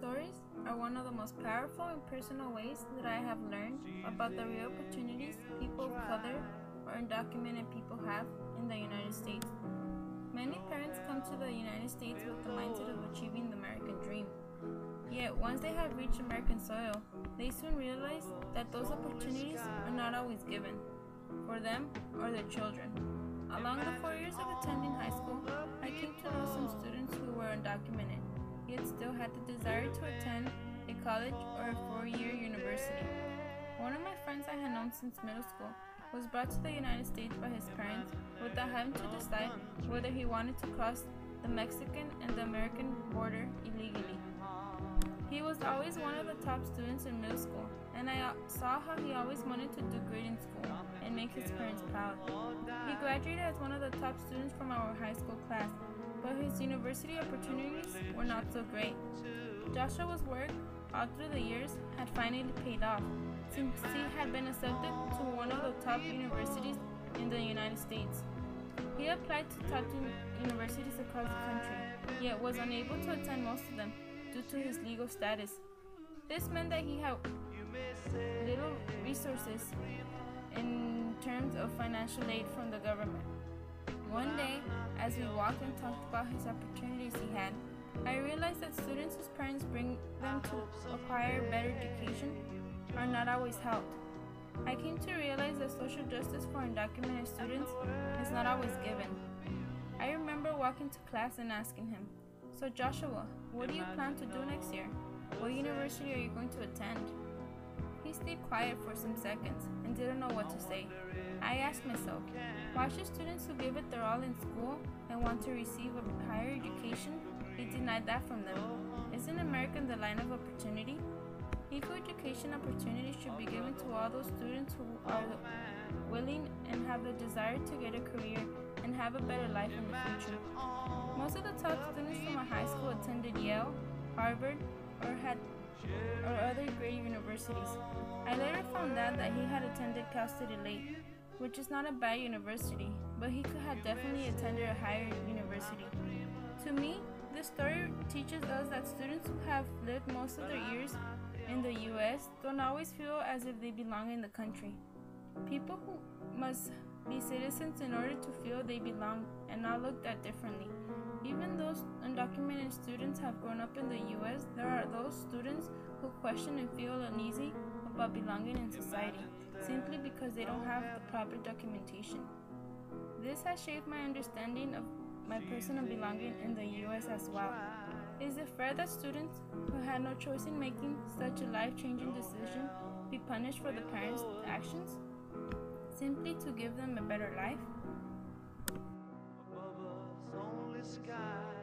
Stories are one of the most powerful and personal ways that I have learned about the real opportunities people of color or undocumented people have in the United States. Many parents come to the United States with the mindset of achieving the American dream. Yet, once they have reached American soil, they soon realize that those opportunities are not always given for them or their children. Along the 4 years of attending high school, I came to know some students who were undocumented, yet still had the desire to attend a college or a 4-year university. One of my friends I had known since middle school was brought to the United States by his parents without having to decide whether he wanted to cross the Mexican and the American border illegally. He was always one of the top students in middle school, and I saw how he always wanted to do great in school and make his parents proud. He graduated as one of the top students from our high school class, but his university opportunities were not so great. Joshua's work all through the years had finally paid off, since he had been accepted to one of the top universities in the United States. He applied to top universities across the country, yet was unable to attend most of them due to his legal status. This meant that he had little resources in terms of financial aid from the government. One day, as we walked and talked about his opportunities he had, I realized that students whose parents bring them to acquire better education are not always helped. I came to realize that social justice for undocumented students is not always given. I remember walking to class and asking him, "So Joshua, what do you plan to do next year? What university are you going to attend?" He stayed quiet for some seconds and didn't know what to say. I asked myself, why should students who give it their all in school and want to receive a higher education be denied that from them? Isn't America the line of opportunity? Equal education opportunities should be given to all those students who are willing and have the desire to get a career and have a better life in the future. Most of the top students from my high school attended Yale, Harvard, or other great universities. I later found out that he had attended Cal State Lake, which is not a bad university, but he could have definitely attended a higher university. To me, this story teaches us that students who have lived most of their years in the U.S. don't always feel as if they belong in the country. People who must be citizens in order to feel they belong and not looked at differently. Even though undocumented students have grown up in the U.S., there are those students who question and feel uneasy about belonging in society, simply because they don't have the proper documentation. This has shaped my understanding of my personal belonging in the U.S. as well. Is it fair that students who had no choice in making such a life-changing decision be punished for the parents' actions, simply to give them a better life? Above us only sky.